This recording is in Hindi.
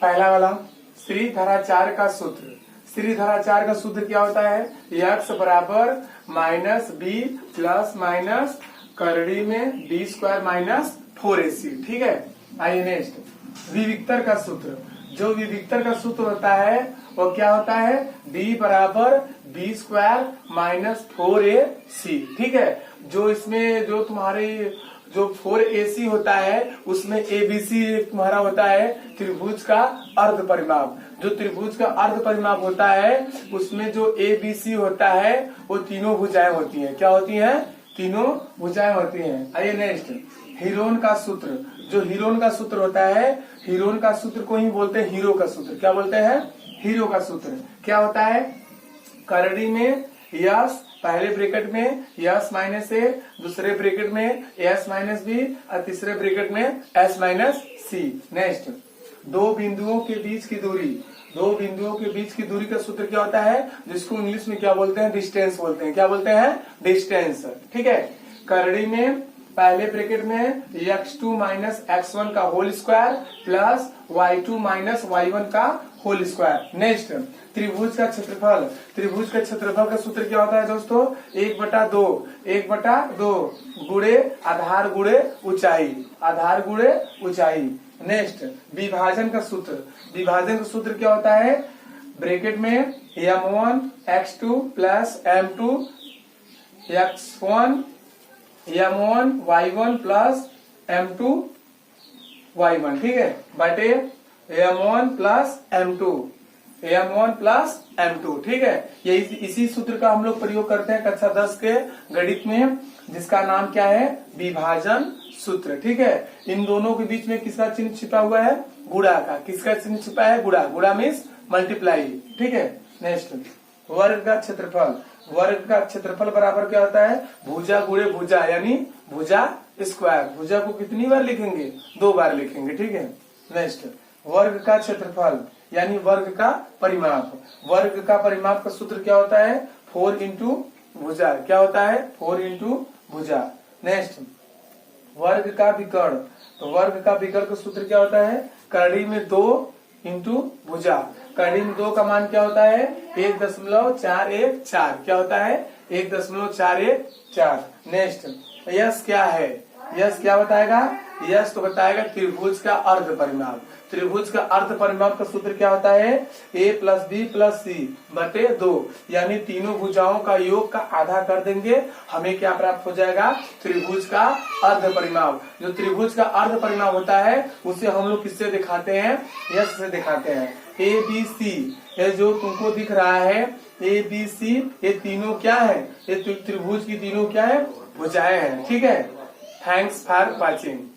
पहला वाला श्रीधराचार्य का सूत्र। श्रीधराचार्य का सूत्र क्या होता है? x बराबर माइनस बी प्लस माइनस करड़ी में डी स्क्वायर माइनस 4ac। ठीक है। आइए नेक्स्ट, विविक्तर का सूत्र। जो विविक्तर का सूत्र होता है वो क्या होता है? d बराबर बी स्क्वायर माइनस 4ac। ठीक है। जो इसमें जो तुम्हारी जो 4ac होता है उसमें abc तुम्हारा होता है त्रिभुज का अर्ध परिमाप। जो त्रिभुज का अर्ध परिमाप होता है उसमें जो abc होता है वो तीनों भुजाएं होती हैं। क्या होती हैं? तीनों भुजाएं होती हैं। आइए नेक्स्ट, हीरोन का सूत्र। जो हीरोन का सूत्र होता है, हीरोन का सूत्र को ही बोलते हैं हीरो का सूत्र। क्या बोलते हैं? हीरो का सूत्र। क्या होता है? करड़ी में यस, पहले ब्रैकेट में यस माइनस ए, दूसरे ब्रैकेट में एस माइनस बी और तीसरे ब्रैकेट में एस माइनस सी। नेक्स्ट, दो बिंदुओं के बीच की दूरी। दो बिंदुओं के बीच की दूरी का सूत्र क्या होता है? जिसको इंग्लिश में क्या बोलते हैं? डिस्टेंस बोलते हैं। क्या बोलते हैं? डिस्टेंस। ठीक है। करड़ी में पहले ब्रैकेट में x2 माइनस x1 का whole square plus y2 minus y1 का होल स्क्वायर। नेक्स्ट, त्रिभुज का क्षेत्रफल। त्रिभुज का क्षेत्रफल का सूत्र क्या होता है दोस्तों? 1/2 गुणे आधार गुणे ऊंचाई, आधार गुणे ऊंचाई। नेक्स्ट, विभाजन का सूत्र। विभाजन का सूत्र क्या होता है? ब्रैकेट में m1 x2 plus m2 x1 m1 y1 plus m2 y1। ठीक है। बटे m1 प्लस m2। ठीक है। ये इसी सूत्र का हम लोग प्रयोग करते हैं कक्षा 10 के गणित में, जिसका नाम क्या है? विभाजन सूत्र। ठीक है। इन दोनों के बीच में किसका चिन्ह छिपा हुआ है? गुणा का। किसका चिन्ह छिपा है? गुणा। गुणा मीन्स मल्टीप्लाई। ठीक है। नेक्स्ट, वर्ग का क्षेत्रफल। वर्ग का क्षेत्रफल बराबर क्या होता है? भुजा गुणे भुजा, यानी भुजा स्क्वायर। भुजा को कितनी बार लिखेंगे? 2 बार लिखेंगे। ठीक है। नेक्स्ट, वर्ग का क्षेत्रफल यानी वर्ग का परिमाप। वर्ग का परिमाप का सूत्र क्या होता है? 4 इंटू भुजा। क्या होता है? 4 इंटू भुजा। नेक्स्ट, वर्ग का विकर्ण। तो वर्ग का विकर्ण का सूत्र क्या होता है? करड़ी में 2 इंटू भुजा। करड़ी में 2 का मान क्या होता है? 1.414। क्या होता है? 1.414। नेक्स्ट, यस क्या है? यस क्या बताएगा? यस तो बताएगा त्रिभुज का अर्ध परिमाप। त्रिभुज का अर्ध परिमाप का सूत्र क्या होता है? a प्लस बी प्लस सी बटे 2, यानी तीनों भुजाओं का योग का आधा कर देंगे, हमें क्या प्राप्त हो जाएगा? त्रिभुज का अर्ध परिमाप। जो त्रिभुज का अर्ध परिमाप होता है उसे हम लोग किससे दिखाते हैं? यस से दिखाते हैं। ए बी सी, ये जो तुमको दिख रहा है ए बी सी, ये तीनों क्या है? ये त्रिभुज की तीनों क्या है? भुजाएं हैं। ठीक है। Thanks for watching.